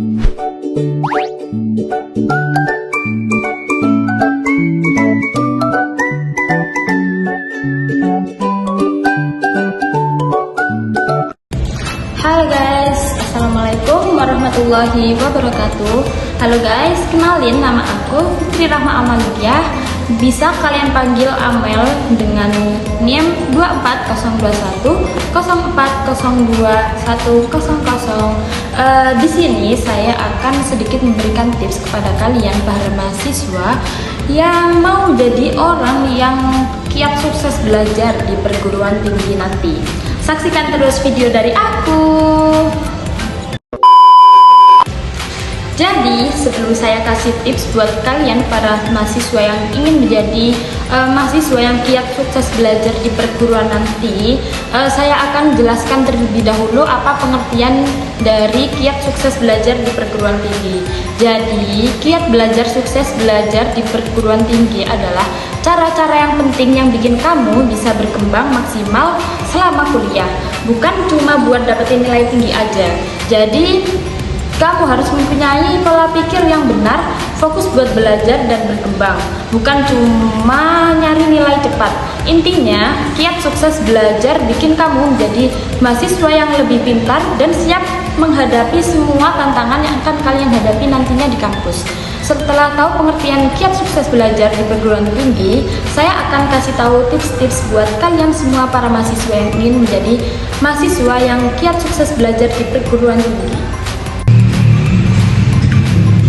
Halo guys, assalamualaikum warahmatullahi wabarakatuh. Halo guys, kenalin nama aku Fitri Rahma Amalia. Bisa kalian panggil Amel dengan NIM 24021 04021000. Di sini saya akan sedikit memberikan tips kepada kalian para mahasiswa yang mau jadi orang yang kiat sukses belajar di perguruan tinggi nanti. Saksikan terus video dari aku. Jadi sebelum saya kasih tips buat kalian para mahasiswa yang ingin menjadi mahasiswa yang kiat sukses belajar di perguruan nanti, saya akan jelaskan terlebih dahulu apa pengertian dari kiat sukses belajar di perguruan tinggi. Jadi kiat belajar sukses belajar di perguruan tinggi adalah cara-cara yang penting yang bikin kamu bisa berkembang maksimal selama kuliah, bukan cuma buat dapetin nilai tinggi aja. Jadi kamu harus mempunyai pola pikir yang benar, fokus buat belajar dan berkembang, bukan cuma nyari nilai cepat. Intinya, kiat sukses belajar bikin kamu menjadi mahasiswa yang lebih pintar dan siap menghadapi semua tantangan yang akan kalian hadapi nantinya di kampus. Setelah tahu pengertian kiat sukses belajar di perguruan tinggi, saya akan kasih tahu tips-tips buat kalian semua para mahasiswa yang ingin menjadi mahasiswa yang kiat sukses belajar di perguruan tinggi.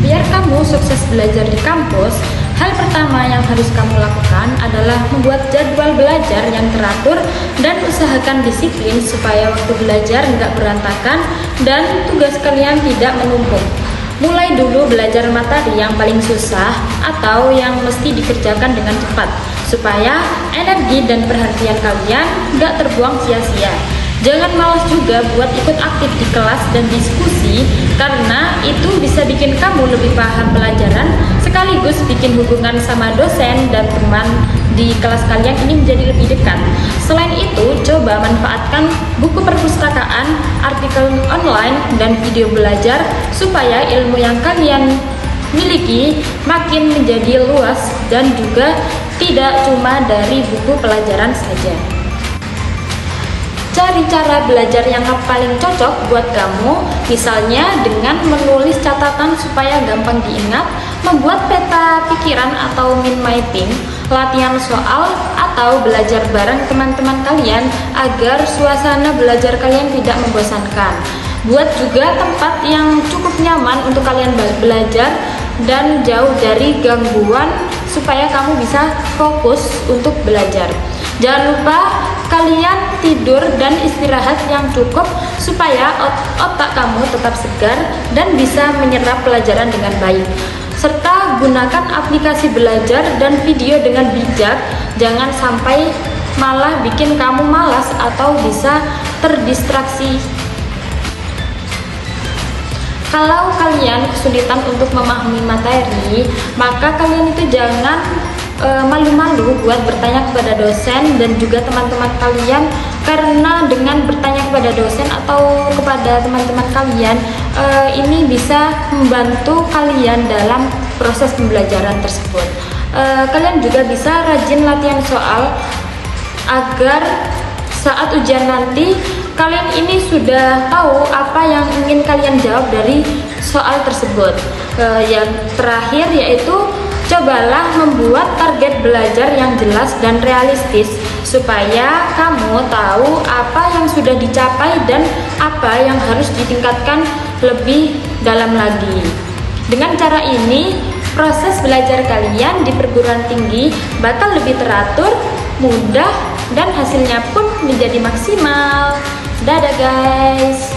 Biar kamu sukses belajar di kampus, hal pertama yang harus kamu lakukan adalah membuat jadwal belajar yang teratur dan usahakan disiplin supaya waktu belajar nggak berantakan dan tugas kalian tidak menumpuk. Mulai dulu belajar materi yang paling susah atau yang mesti dikerjakan dengan cepat, supaya energi dan perhatian kalian nggak terbuang sia-sia. Jangan malas juga buat ikut aktif di kelas dan diskusi, karena itu bisa bikin kamu lebih paham pelajaran, sekaligus bikin hubungan sama dosen dan teman di kelas kalian ini menjadi lebih dekat. Selain itu, coba manfaatkan buku perpustakaan, artikel online, dan video belajar supaya ilmu yang kalian miliki makin menjadi luas dan juga tidak cuma dari buku pelajaran saja. Cari cara belajar yang paling cocok buat kamu, misalnya dengan menulis catatan supaya gampang diingat, membuat peta pikiran atau mind mapping, latihan soal, atau belajar bareng teman-teman kalian agar suasana belajar kalian tidak membosankan. Buat juga tempat yang cukup nyaman untuk kalian belajar dan jauh dari gangguan supaya kamu bisa fokus untuk belajar. Jangan lupa kalian tidur dan istirahat yang cukup supaya otak kamu tetap segar dan bisa menyerap pelajaran dengan baik. Serta gunakan aplikasi belajar dan video dengan bijak, jangan sampai malah bikin kamu malas atau bisa terdistraksi. Kalau kalian kesulitan untuk memahami materi, maka kalian itu jangan malu-malu buat bertanya kepada dosen dan juga teman-teman kalian, karena dengan bertanya kepada dosen atau kepada teman-teman kalian ini bisa membantu kalian dalam proses pembelajaran tersebut. Kalian juga bisa rajin latihan soal agar saat ujian nanti kalian ini sudah tahu apa yang ingin kalian jawab dari soal tersebut. Yang terakhir yaitu cobalah membuat target belajar yang jelas dan realistis supaya kamu tahu apa yang sudah dicapai dan apa yang harus ditingkatkan lebih dalam lagi. Dengan cara ini, proses belajar kalian di perguruan tinggi bakal lebih teratur, mudah, dan hasilnya pun menjadi maksimal. Dadah guys!